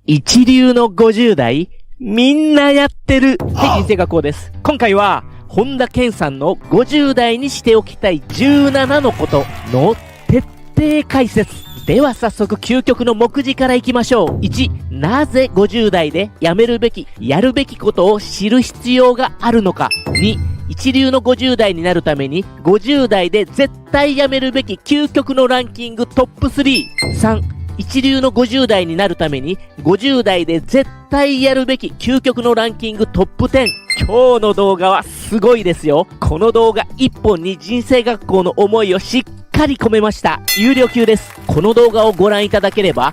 一流の50代、みんなやってる。はい、人生学校です。今回は、本田健さんの50代にしておきたい17のことの徹底解説。では早速究極の目次からいきましょう。1、なぜ50代でやめるべき、やるべきことを知る必要があるのか。2、一流の50代になるために50代で絶対やめるべき究極のランキングトップ3。3、一流の50代になるために50代で絶対やるべき究極のランキングトップ10。今日の動画はすごいですよ。この動画1本に人生学校の思いをしっかり込めました。有料級です。この動画をご覧いただければ、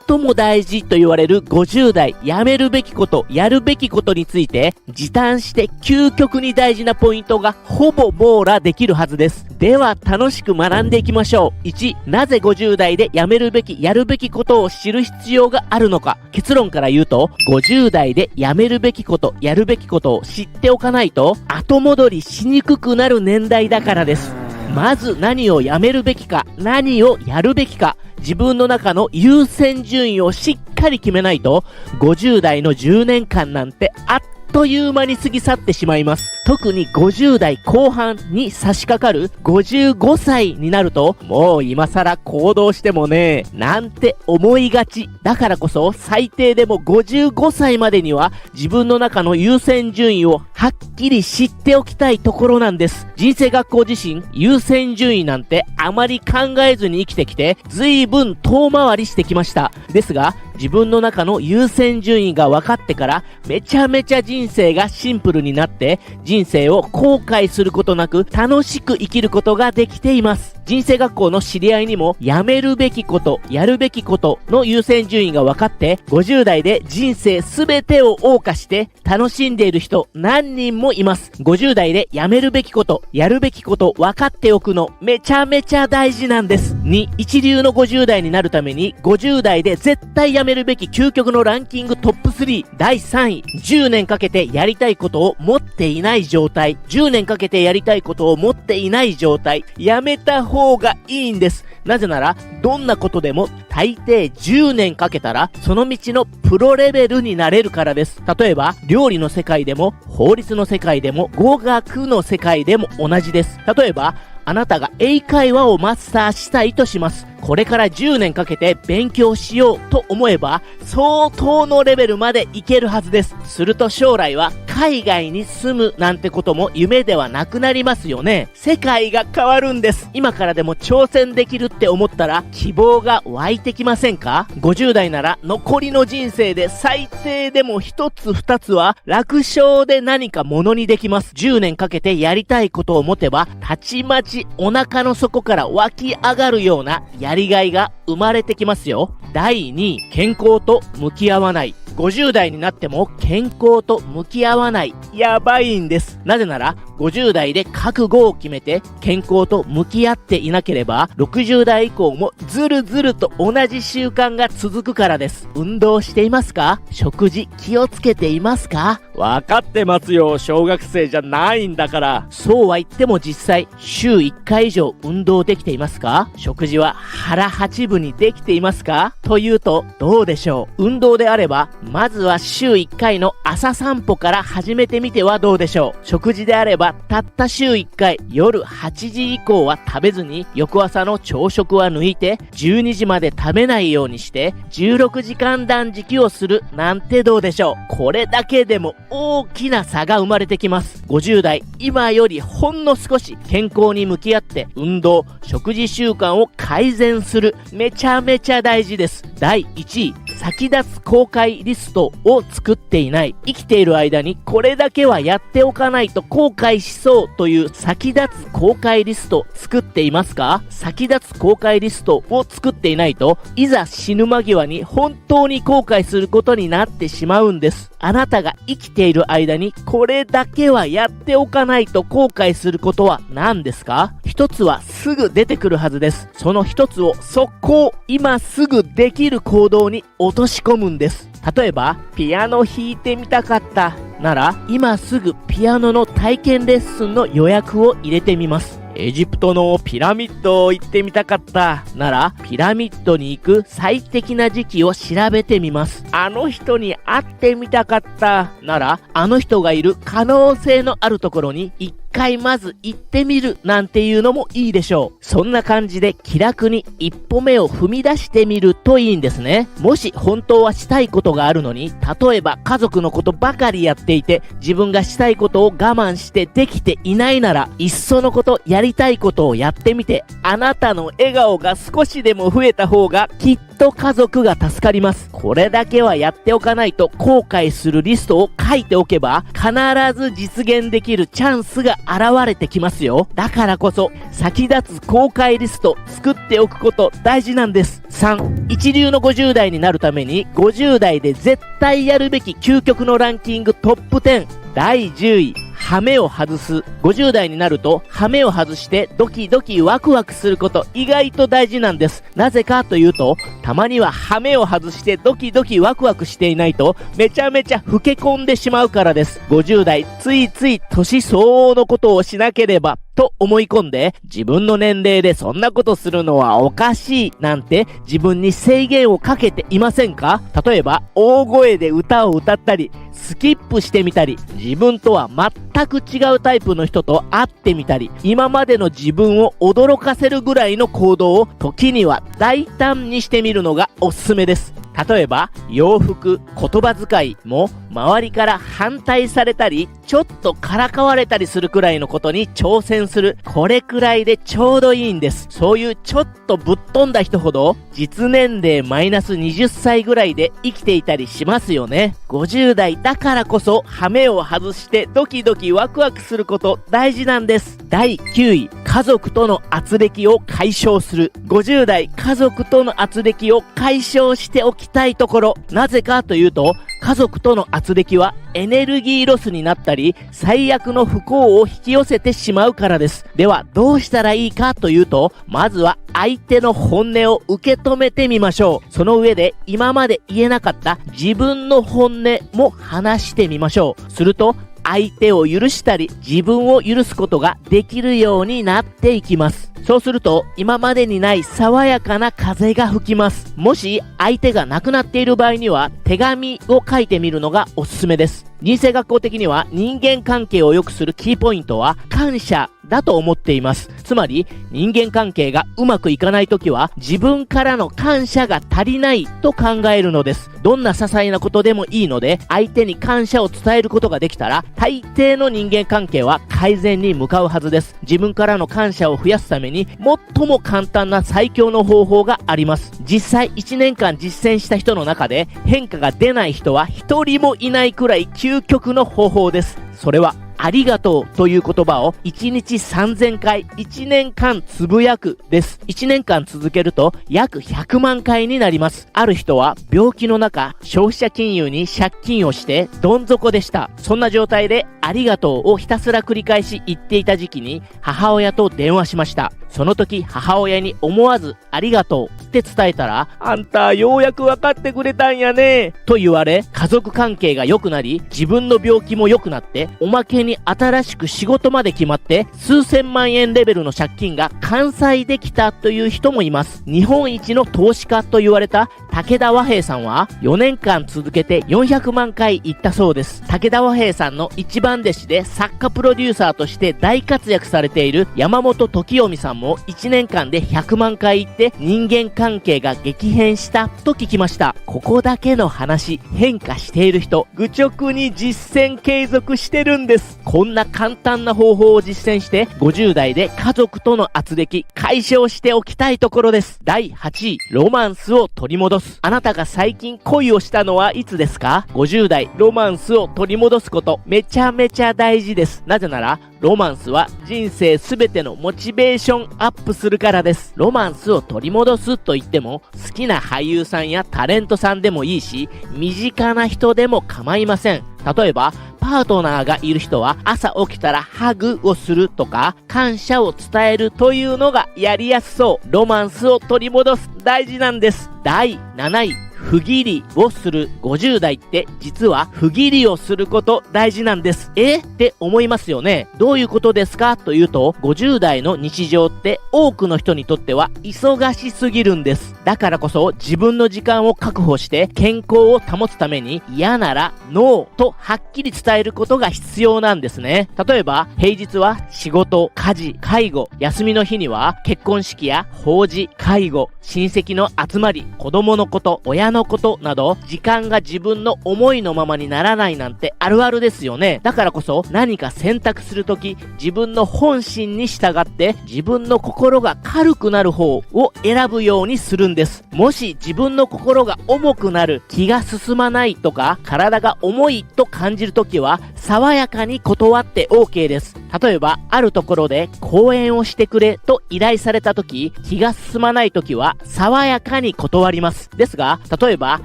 最も大事と言われる50代やめるべきこと、やるべきことについて時短して究極に大事なポイントがほぼ網羅できるはずです。では楽しく学んでいきましょう。1、なぜ50代でやめるべき、やるべきことを知る必要があるのか。結論から言うと、50代でやめるべきこと、やるべきことを知っておかないと後戻りしにくくなる年代だからです。まず何をやめるべきか、何をやるべきか、自分の中の優先順位をしっかり決めないと、50代の10年間なんてあっという間に過ぎ去ってしまいます。特に50代後半に差し掛かる55歳になると、もう今更行動してもね、なんて思いがち。だからこそ最低でも55歳までには自分の中の優先順位をはっきり知っておきたいところなんです。人生学校自身、優先順位なんてあまり考えずに生きてきて、随分遠回りしてきました。ですが、自分の中の優先順位が分かってから、めちゃめちゃ人生がシンプルになって、人生を後悔することなく楽しく生きることができています。人生学校の知り合いにも、やめるべきこと、やるべきことの優先順位が分かって、50代で人生すべてを謳歌して楽しんでいる人何人もいます。50代でやめるべきこと、やるべきこと分かっておくのめちゃめちゃ大事なんです。2、一流の50代になるために50代で絶対やめるべき究極のランキングトップ3。第3位、10年かけてやりたいことを持っていない状態。10年かけてやりたいことを持っていない状態。やめた方がいいんです。なぜなら、どんなことでも大抵10年かけたら、その道のプロレベルになれるからです。例えば、料理の世界でも、法律の世界でも、語学の世界でも同じです。例えば、あなたが英会話をマスターしたいとします。これから10年かけて勉強しようと思えば、相当のレベルまでいけるはずです。すると将来は海外に住むなんてことも夢ではなくなりますよね。世界が変わるんです。今からでも挑戦できるって思ったら希望が湧いてきませんか？ 50 代なら残りの人生で最低でも1つ2つは楽勝で何かものにできます。10年かけてやりたいことを持てば、たちまちお腹の底から湧き上がるようなやりがいが生まれてきますよ。第2位、健康と向き合わない。50代になっても健康と向き合わない。やばいんです。なぜなら、50代で覚悟を決めて健康と向き合っていなければ、60代以降もずるずると同じ習慣が続くからです。運動していますか？食事気をつけていますか？わかってますよ。小学生じゃないんだから。そうは言っても実際、週1回以上運動できていますか？食事は腹八分にできていますか？というと、どうでしょう。運動であれば、まずは週1回の朝散歩から始めてみてはどうでしょう。食事であれば、たった週1回、夜8時以降は食べずに、翌朝の朝食は抜いて、12時まで食べないようにして、16時間断食をするなんてどうでしょう。これだけでも大きな差が生まれてきます。50代、今よりほんの少し健康に向き合って、運動、食事習慣を改善する。めちゃめちゃ大事です。第1位、先立つ後悔リストを作っていない。生きている間にこれだけはやっておかないと後悔しそうという先立つ後悔リスト作っていますか？先立つ後悔リストを作っていないと、いざ死ぬ間際に本当に後悔することになってしまうんです。あなたが生きている間にこれだけはやっておかないと後悔することは何ですか？一つはすぐ出てくるはずです。その一つを速攻、今すぐできる行動に落とし込むんです。例えば、ピアノ弾いてみたかったなら、今すぐピアノの体験レッスンの予約を入れてみます。エジプトのピラミッド行ってみたかったなら、ピラミッドに行く最適な時期を調べてみます。あの人に会ってみたかったなら、あの人がいる可能性のあるところに一回まず行ってみるなんていうのもいいでしょう。そんな感じで気楽に一歩目を踏み出してみるといいんですね。もし本当はしたいことがあるのに、例えば家族のことばかりやっていて、自分がしたいことを我慢してできていないなら、いっそのことやりたいことをやってみて、あなたの笑顔が少しでも増えた方がきっと家族が助かります。これだけはやっておかないと後悔するリストを書いておけば、必ず実現できるチャンスが現れてきますよ。だからこそ先立つ後悔リスト作っておくこと大事なんです。3、一流の50代になるために50代で絶対やるべき究極のランキングトップ10。第10位、ハメを外す。50代になるとハメを外してドキドキワクワクすること意外と大事なんです。なぜかというと、たまにはハメを外してドキドキワクワクしていないとめちゃめちゃ老け込んでしまうからです。50代ついつい年相応のことをしなければと思い込んで、自分の年齢でそんなことするのはおかしいなんて自分に制限をかけていませんか？例えば大声で歌を歌ったり、スキップしてみたり、自分とは全く違うタイプの人と会ってみたり、今までの自分を驚かせるぐらいの行動を時には大胆にしてみるのがおすすめです。例えば洋服、言葉遣いも周りから反対されたり、ちょっとからかわれたりするくらいのことに挑戦する。これくらいでちょうどいいんです。そういうちょっとぶっ飛んだ人ほど実年齢マイナス20歳ぐらいで生きていたりしますよね。50代だからこそハメを外してドキドキワクワクすること大事なんです。第9位、家族との圧力を解消する。50代家族との圧力を解消しておきたいところ。なぜかというと、家族との圧力はエネルギーロスになったり、最悪の不幸を引き寄せてしまうからです。ではどうしたらいいかというと、まずは相手の本音を受け止めてみましょう。その上で今まで言えなかった自分の本音も話してみましょう。すると相手を許したり自分を許すことができるようになっていきます。そうすると今までにない爽やかな風が吹きます。もし相手が亡くなっている場合には手紙を書いてみるのがおすすめです。人生学校的には人間関係を良くするキーポイントは感謝だと思っています。つまり人間関係がうまくいかないときは自分からの感謝が足りないと考えるのです。どんな些細なことでもいいので相手に感謝を伝えることができたら大抵の人間関係は改善に向かうはずです。自分からの感謝を増やすために最も簡単な最強の方法があります。実際1年間実践した人の中で変化が出ない人は一人もいないくらい究極の方法です。それはありがとうという言葉を1日3000回1年間つぶやくです。1年間続けると約100万回になります。ある人は病気の中消費者金融に借金をしてどん底でした。そんな状態でありがとうをひたすら繰り返し言っていた時期に母親と電話しました。その時母親に思わずありがとうって伝えたら、あんたようやく分かってくれたんやねと言われ、家族関係が良くなり自分の病気も良くなって、おまけに新しく仕事まで決まって数千万円レベルの借金が完済できたという人もいます。日本一の投資家と言われた武田和平さんは4年間続けて400万回行ったそうです。武田和平さんの一番弟子で作家プロデューサーとして大活躍されている山本時臣さんも1年間で100万回行って人間関係が激変したと聞きました。ここだけの話、変化している人愚直に実践継続してるんです。こんな簡単な方法を実践して50代で家族との圧力解消しておきたいところです。第8位、ロマンスを取り戻す。あなたが最近恋をしたのはいつですか？50代、ロマンスを取り戻すことめちゃめちゃ大事です。なぜならロマンスは人生すべてのモチベーションアップするからです。ロマンスを取り戻すと言っても好きな俳優さんやタレントさんでもいいし、身近な人でも構いません。例えばパートナーがいる人は朝起きたらハグをするとか感謝を伝えるというのがやりやすそう。ロマンスを取り戻す大事なんです。第7位、不義理をする50代って実は不義理をすること大事なんです。って思いますよね。どういうことですかというと、50代の日常って多くの人にとっては忙しすぎるんです。だからこそ自分の時間を確保して健康を保つために嫌ならノーとはっきり伝えることが必要なんですね。例えば平日は仕事、家事、介護、休みの日には結婚式や法事、介護、親戚の集まり、子供のこと、親のことなど時間が自分の思いのままにならないなんてあるあるですよね。だからこそ何か選択するとき自分の本心に従って自分の心が軽くなる方を選ぶようにするんです。もし自分の心が重くなる、気が進まないとか体が重いと感じるときは爽やかに断って OK です。例えばあるところで講演をしてくれと依頼されたとき、気が進まないときは爽やかに断ります。ですが例えば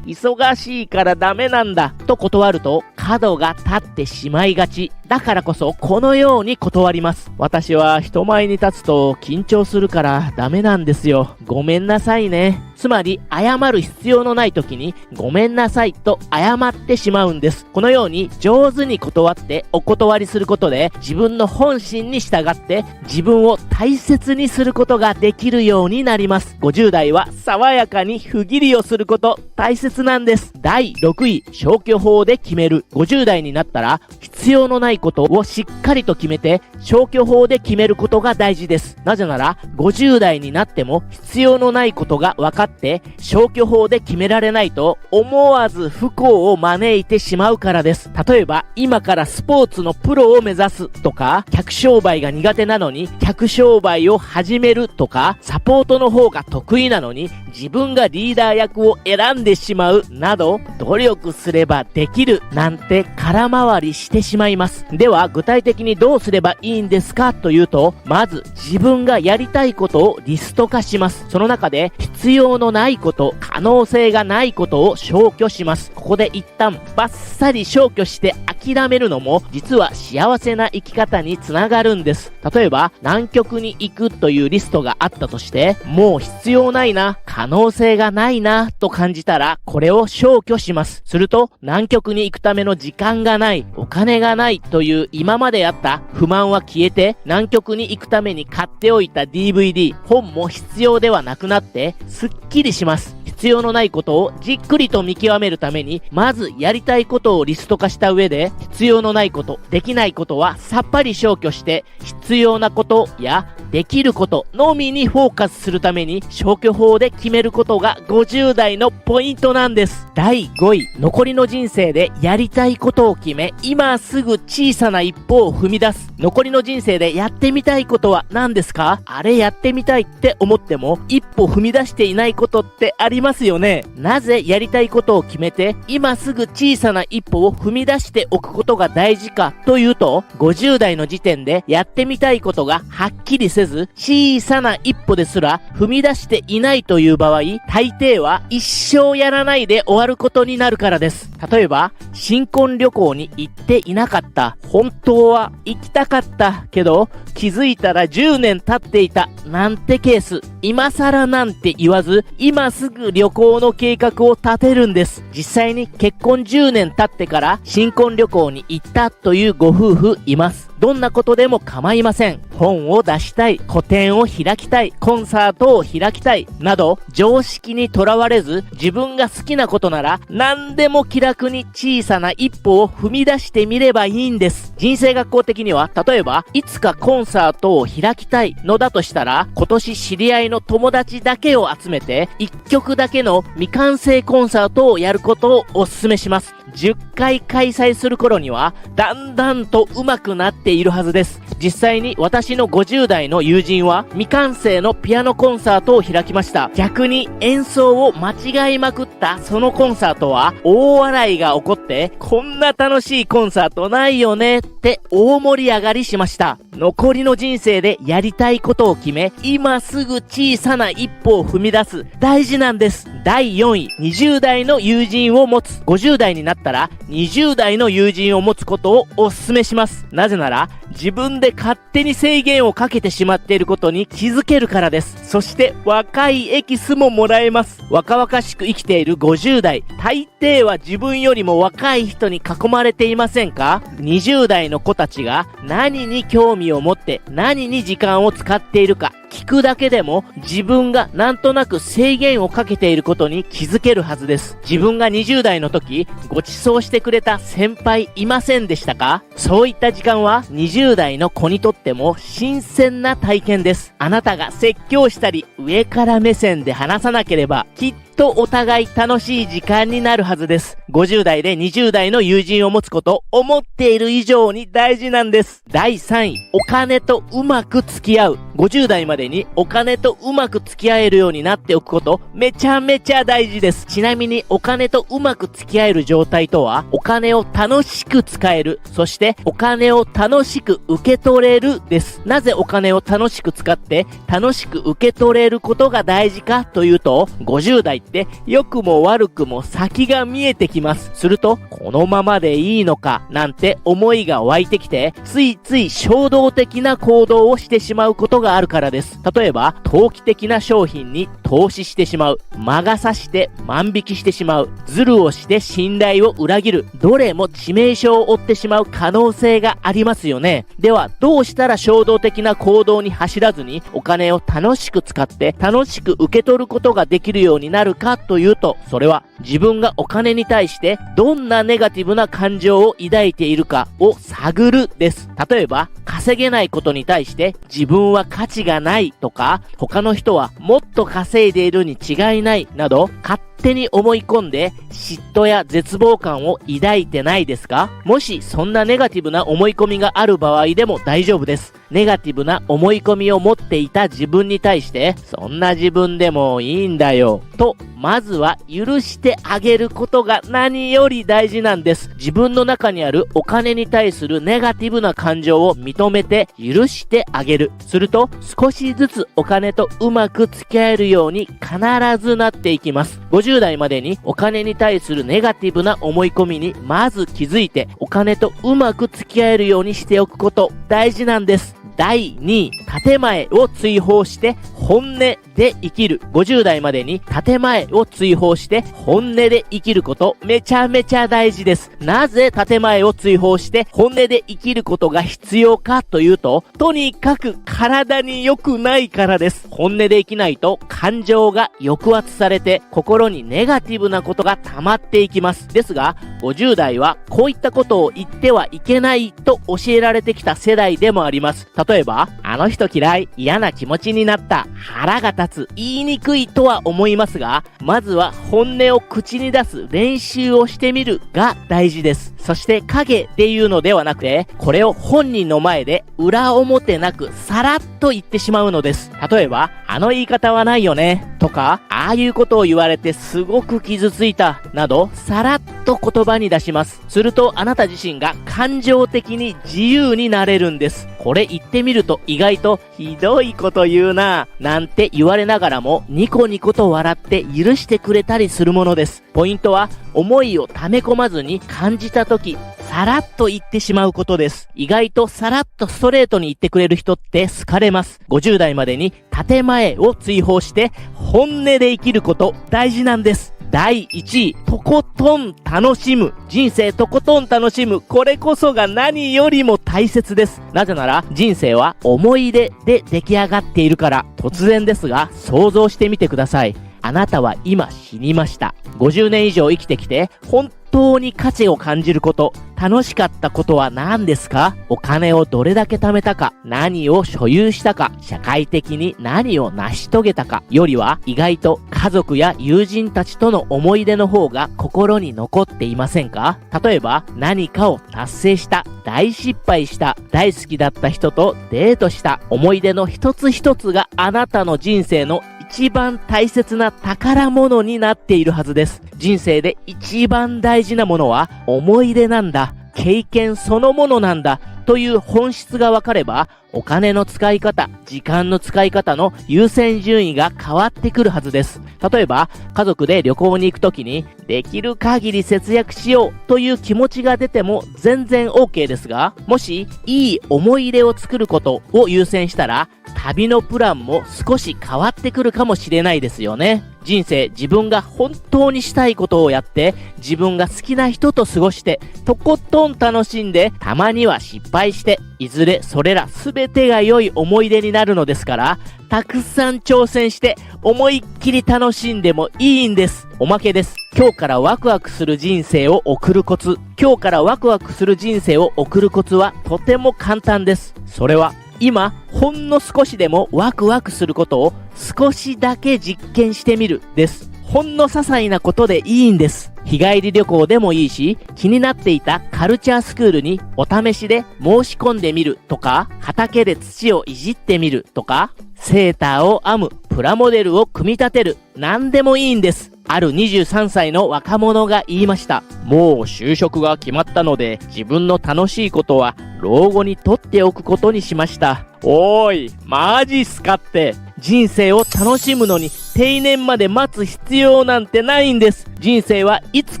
忙しいからダメなんだと断ると角が立ってしまいがち。だからこそこのように断ります。私は人前に立つと緊張するからダメなんですよ。ごめんなさいね。つまり謝る必要のない時にごめんなさいと謝ってしまうんです。このように上手に断ってお断りすることで自分の本心に従って自分を大切にすることができるようになります。50代は爽やかに不義理をすること大切なんです。第6位、消去法で決める。50代になったら必要のないことをしっかりと決めて消去法で決めることが大事です。なぜなら50代になっても必要のないことが分かって消去法で決められないと思わず不幸を招いてしまうからです。例えば今からスポーツのプロを目指すとか、客商売が苦手なのに客商売を始めるとか、サポートの方が得意なのに自分がリーダー役を選んでしまうなど、努力すればできるなんて空回りしてしまいます。では具体的にどうすればいいんですかというと、まず自分がやりたいことをリスト化します。その中で必要のないこと、可能性がないことを消去します。ここで一旦バッサリ消去して諦めるのも実は幸せな生き方につながるんです。例えば南極に行くというリストがあったとして、もう必要ないな、可能性がないなと感じたらこれを消去します。すると南極に行くための時間がない、お金がないという今まであった不満は消えて、南極に行くために買っておいた DVD、本も必要ではなくなってすっきりします。必要のないことをじっくりと見極めるために、まずやりたいことをリスト化した上で、必要のないこと、できないことはさっぱり消去して、必要なことやできることのみにフォーカスするために消去法で決めることが50代のポイントなんです。第5位、残りの人生でやりたいことを決め、今すぐ小さな一歩を踏み出す。残りの人生でやってみたいことは何ですか？あれやってみたいって思っても一歩踏み出していないことってありますよね。なぜやりたいことを決めて今すぐ小さな一歩を踏み出しておくことが大事かというと、50代の時点でやってみたいことがはっきりせず、小さな一歩ですら踏み出していないという場合、大抵は一生やらないで終わることになるからです。例えば新婚旅行に行っていなかった、本当は行きたかったけど気づいたら10年経っていたなんてケース、今更なんて言わず今すぐ旅行の計画を立てるんです。実際に結婚10年経ってから新婚旅行に行ったというご夫婦います。どんなことでも構いません。本を出したい、個展を開きたい、コンサートを開きたいなど、常識にとらわれず自分が好きなことなら何でも気楽に小さな一歩を踏み出してみればいいんです。人生学校的には、例えばいつかコンサートを開きたいのだとしたら、今年知り合いの友達だけを集めて1曲だけの未完成コンサートをやることをお勧めします。10回開催する頃にはだんだんと上手くなっているはずです。実際に私の50代の友人は未完成のピアノコンサートを開きました。逆に演奏を間違いまくったそのコンサートは大笑いが起こって、こんな楽しいコンサートないよねって大盛り上がりしました。残りの人生でやりたいことを決め、今すぐ小さな一歩を踏み出す、大事なんです。第4位、20代の友人を持つ。50代になったら20代の友人を持つことをお勧めします。なぜならが自分で勝手に制限をかけてしまっていることに気づけるからです。そして若いエキスももらえます。若々しく生きている50代、大抵は自分よりも若い人に囲まれていませんか？ 20 代の子たちが何に興味を持って何に時間を使っているか聞くだけでも自分がなんとなく制限をかけていることに気づけるはずです。自分が20代の時ご馳走してくれた先輩いませんでしたか？そういった時間は20代の子にとっても新鮮な体験です。あなたが説教したり上から目線で話さなければきっとお互い楽しい時間になるはずです。50代で20代の友人を持つこと思っている以上に大事なんです。第3位、お金とうまく付き合う。50代までにお金とうまく付き合えるようになっておくことめちゃめちゃ大事です。ちなみにお金とうまく付き合える状態とは、お金を楽しく使える、そしてお金を楽しく受け取れるです。なぜお金を楽しく使って楽しく受け取れることが大事かというと、50代って良くも悪くも先が見えてきます。するとこのままでいいのかなんて思いが湧いてきて、ついつい衝動的な行動をしてしまうことがあるからです。例えば投機的な商品に投資してしまう、魔が差して万引きしてしまう、ズルをして信頼を裏切る、どれも致命傷を負ってしまう可能性がありますよね。ではどうしたら衝動的な行動に走らずにお金を楽しく使って楽しく受け取ることができるようになるかというと、それは自分がお金に対してどんなネガティブな感情を抱いているかを探るです。例えば稼げないことに対して自分は価値がないとか、他の人はもっと稼いでいるに違いないなど勝手に思い込んで嫉妬や絶望感を抱いてないですか？もしそんなネガティブな思い込みがある場合でも大丈夫です。ネガティブな思い込みを持っていた自分に対して、そんな自分でもいいんだよとまずは許してあげることが何より大事なんです。自分の中にあるお金に対するネガティブな感情を認めて許してあげる。すると少しずつお金とうまく付き合えるように必ずなっていきます。50代までにお金に対するネガティブな思い込みにまず気づいて、お金とうまく付き合えるようにしておくこと大事なんです。第2位、建前を追放して本音で生きる。50代までに建前を追放して本音で生きることめちゃめちゃ大事です。なぜ建前を追放して本音で生きることが必要かというと、とにかく体に良くないからです。本音で生きないと感情が抑圧されて心にネガティブなことが溜まっていきます。ですが50代はこういったことを言ってはいけないと教えられてきた世代でもあります。例えばあの人嫌い、嫌な気持ちになった、腹が立つ、言いにくいとは思いますが、まずは本音を口に出す練習をしてみるが大事です。そして影で言うのではなくて、これを本人の前で裏表なくさらっと言ってしまうのです。例えばあの言い方はないよねとか、ああいうことを言われてすごく傷ついたなどさらっと言葉に出します。するとあなた自身が感情的に自由になれるんです。これ言ってみると意外とひどいこと言うななんて言われながらもニコニコと笑って許してくれたりするものです。ポイントは思いを溜め込まずに感じた時さらっと言ってしまうことです。意外とさらっとストレートに言ってくれる人って好かれます。50代までに建前を追放して本音で生きること大事なんです。第1位、とことん楽しむ。人生とことん楽しむ。これこそが何よりも大切です。なぜなら人生は思い出で出来上がっているから。突然ですが想像してみてください。あなたは今死にました。50年以上生きてきて本当に価値を感じること、楽しかったことは何ですか？お金をどれだけ貯めたか、何を所有したか、社会的に何を成し遂げたかよりは意外と家族や友人たちとの思い出の方が心に残っていませんか？例えば何かを達成した、大失敗した、大好きだった人とデートした、思い出の一つ一つがあなたの人生の一番大切な宝物になっているはずです。人生で一番大事なものは思い出なんだ。経験そのものなんだ。という本質がわかれば、お金の使い方、時間の使い方の優先順位が変わってくるはずです。例えば、家族で旅行に行くときに、できる限り節約しようという気持ちが出ても全然 OK ですが、もし、いい思い出を作ることを優先したら、旅のプランも少し変わってくるかもしれないですよね。人生、自分が本当にしたいことをやって、自分が好きな人と過ごして、とことん楽しんで、たまには失敗して、いずれそれら全てが良い思い出になるのですから、たくさん挑戦して、思いっきり楽しんでもいいんです。おまけです。今日からワクワクする人生を送るコツ。今日からワクワクする人生を送るコツはとても簡単です。それは、今、ほんの少しでもワクワクすることを少しだけ実験してみるです。ほんの些細なことでいいんです。日帰り旅行でもいいし、気になっていたカルチャースクールにお試しで申し込んでみるとか、畑で土をいじってみるとか、セーターを編む、プラモデルを組み立てる、なんでもいいんです。ある23歳の若者が言いました。もう就職が決まったので、自分の楽しいことは老後に取っておくことにしました。おーい、マジっすかって。人生を楽しむのに定年まで待つ必要なんてないんです。人生はいつ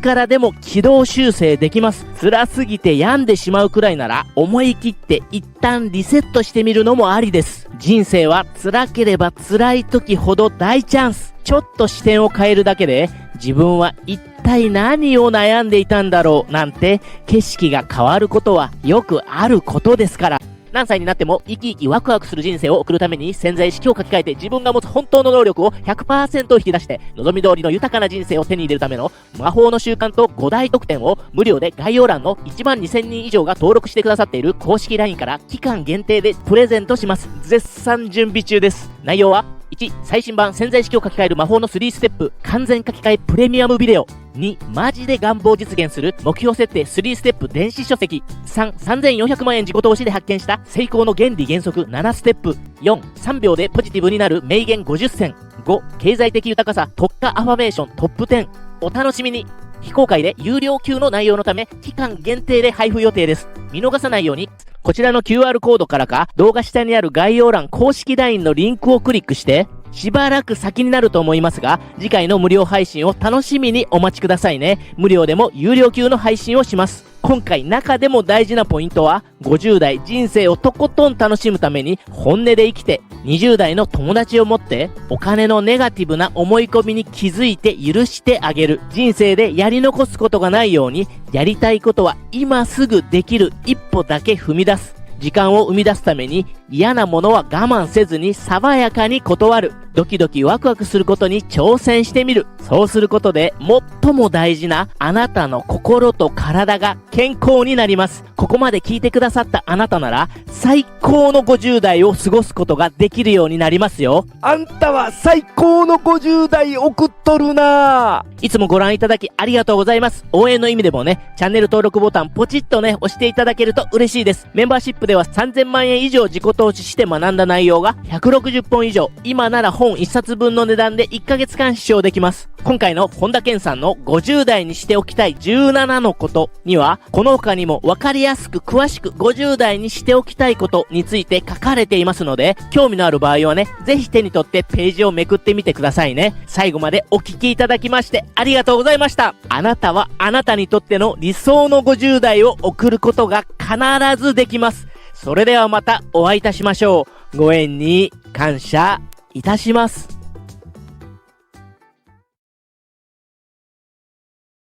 からでも軌道修正できます。辛すぎて病んでしまうくらいなら思い切って一旦リセットしてみるのもありです。人生は辛ければ辛い時ほど大チャンス。ちょっと視点を変えるだけで自分は一体何を悩んでいたんだろうなんて景色が変わることはよくあることですから。何歳になっても生き生きワクワクする人生を送るために潜在意識を書き換えて自分が持つ本当の能力を 100% 引き出して望み通りの豊かな人生を手に入れるための魔法の習慣と5大特典を無料で概要欄の12000人以上が登録してくださっている公式 LINE から期間限定でプレゼントします。絶賛準備中です。内容は1、最新版潜在意識を書き換える魔法の3ステップ完全書き換えプレミアムビデオ。2、マジで願望実現する目標設定3ステップ電子書籍。3、3400万円自己投資で発見した成功の原理原則7ステップ。4、3秒でポジティブになる名言50選。5、経済的豊かさ特化アファメーショントップ10。お楽しみに。非公開で有料級の内容のため期間限定で配布予定です。見逃さないようにこちらの QR コードからか動画下にある概要欄公式 LINE のリンクをクリックしてしばらく先になると思いますが次回の無料配信を楽しみにお待ちくださいね。無料でも有料級の配信をします。今回中でも大事なポイントは50代人生をとことん楽しむために本音で生きて20代の友達を持ってお金のネガティブな思い込みに気づいて許してあげる。人生でやり残すことがないようにやりたいことは今すぐできる一歩だけ踏み出す。時間を生み出すために嫌なものは我慢せずに爽やかに断る。ドキドキワクワクすることに挑戦してみる。そうすることで最も大事なあなたの心と体が健康になります。ここまで聞いてくださったあなたなら最高の50代を過ごすことができるようになりますよ。あんたは最高の50代送っとるな。いつもご覧いただきありがとうございます。応援の意味でもね、チャンネル登録ボタンポチッとね、押していただけると嬉しいです。メンバーシップでは3000万円以上自己投資して学んだ内容が160本以上。今なら本1冊分の値段で1ヶ月間視聴できます。今回の本田健さんの50代にしておきたい17のことには、この他にも分かりやすく詳しく50代にしておきたいことについて書かれていますので、興味のある場合はね、ぜひ手に取ってページをめくってみてくださいね。最後までお聞きいただきましてありがとうございました。あなたはあなたにとっての理想の50代を送ることが必ずできます。それではまたお会いいたしましょう。ご縁に感謝いたします。